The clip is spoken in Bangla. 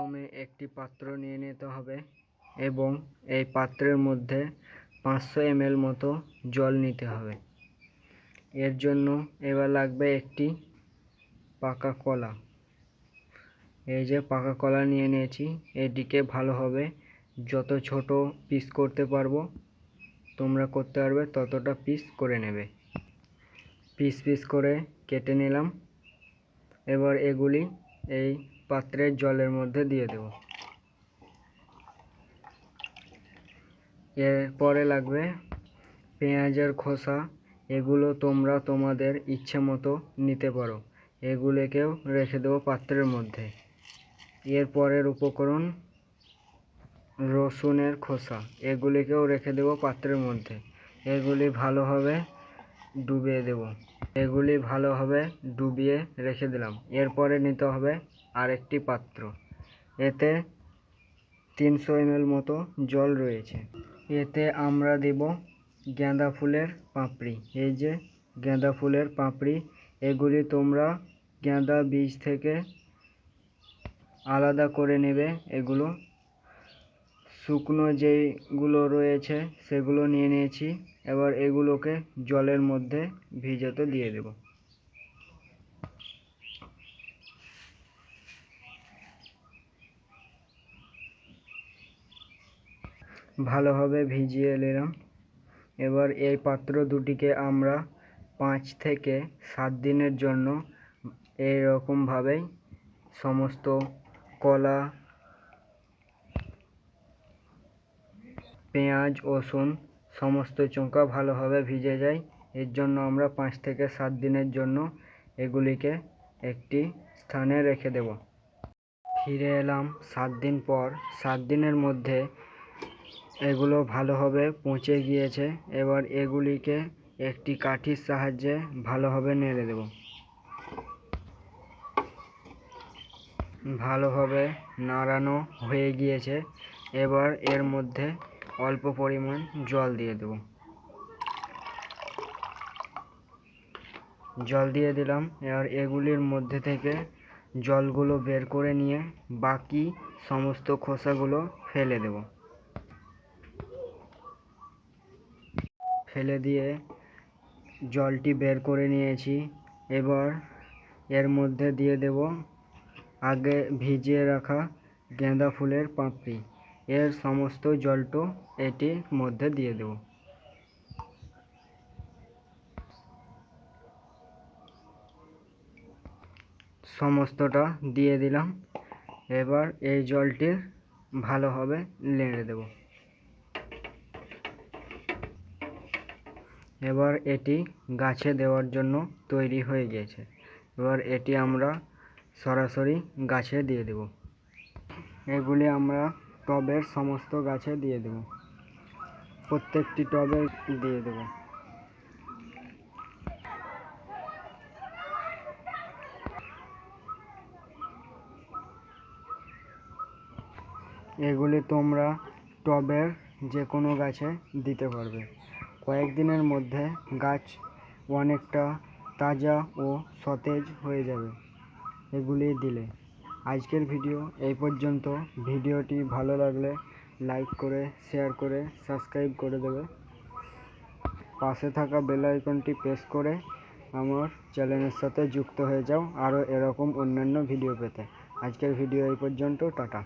প্রথমে একটি পাত্র নিয়ে নিতে হবে এবং এই পাত্রের মধ্যে 500 ml মতো জল নিতে হবে। এর জন্য এবার লাগবে একটি পাকা কলা। এই যে পাকা কলা নিয়ে নিয়েছি, এটিকে ভালোভাবে যত ছোট পিস করতে পারবো তোমরা করতে পারবে ততটা পিস করে নেবে। পিস পিস করে কেটে নিলাম। এবার এগুলি এই পাত্রের জলের মধ্যে দিয়ে দেব। এরপরে লাগবে পেঁয়াজের খোসা। এগুলো তোমরা তোমাদের ইচ্ছে মতো নিতে পারো। এগুলিকেও রেখে দেবো পাত্রের মধ্যে। এরপরের উপকরণ রসুনের খোসা, এগুলিকেও রেখে দেবো পাত্রের মধ্যে। এগুলি ভালোভাবে ডুবিয়ে দেব। এগুলি ভালোভাবে ডুবিয়ে রেখে দিলাম। এরপরে নিতে হবে আরেকটি পাত্র। এতে 300 ml মতো জল রয়েছে। এতে আমরা দেব গাঁদা ফুলের পাপড়ি। এই যে গাঁদা ফুলের পাপড়ি, এগুলি তোমরা গাঁদা বীজ থেকে আলাদা করে নেবে। এগুলো শুকনো যেগুলো রয়েছে সেগুলো নিয়ে নিয়েছি। এবার এগুলোকে জলের মধ্যে ভিজাতে দিয়ে দেব। ভালোভাবে ভিজিয়ে নিলাম। এবার এই পাত্র দুটিকে আমরা 5 থেকে 7 দিনের জন্য এইরকমভাবেই সমস্ত কলা, পেঁয়াজ, রসুন সমস্ত চোঁকা ভালোভাবে ভিজে যায়। এর জন্য আমরা 5 থেকে 7 দিনের জন্য এগুলিকে একটি স্থানে রেখে দেব। ফিরে এলাম 7 দিন পর। 7 দিনের মধ্যে এগুলো ভালোভাবে পচে গিয়েছে। এবার এগুলিকে একটি কাঠির সাহায্যে ভালোভাবে নেড়ে দেব। ভালোভাবে নাড়ানো হয়ে গিয়েছে। এবার এর মধ্যে অল্প পরিমাণ জল দিয়ে দেব। জল দিয়ে দিলাম। এবার এগুলির মধ্যে থেকে জলগুলো বের করে নিয়ে বাকি সমস্ত খোসাগুলো ফেলে দেব। ফেলে দিয়ে জলটি বের করে নিয়েছি। এবার এর মধ্যে দিয়ে দেব আগে ভিজিয়ে রাখা গাঁদা ফুলের পাপড়ি। এর সমস্ত জলটো এটির মধ্যে দিয়ে দেব। সমস্তটা দিয়ে দিলাম। এবার এই জলটি ভালোভাবে নেড়ে দেব। এবার এটি গাছে দেওয়ার জন্য তৈরি হয়ে গেছে। এবার এটি আমরা সরাসরি গাছে দিয়ে দেব। এগুলি আমরা টবের সমস্ত গাছে দিয়ে দেব। প্রত্যেকটি টবে দিয়ে দেব। এগুলি তোমরা টবের যে কোনো গাছে দিতে পারবে। কয়েকদিনের মধ্যে গাছ অনেকটা তাজা ও সতেজ হয়ে যাবে এগুলি দিলে। আজকের ভিডিও এই পর্যন্ত। ভিডিওটি ভালো লাগলে লাইক করে, শেয়ার করে, সাবস্ক্রাইব করে দেবে। পাশে থাকা বেল আইকনটি প্রেস করে আমার চ্যানেলের সাথে যুক্ত হয়ে যাও আরও এরকম অন্যান্য ভিডিও পেতে। আজকের ভিডিও এই পর্যন্ত। টাটা।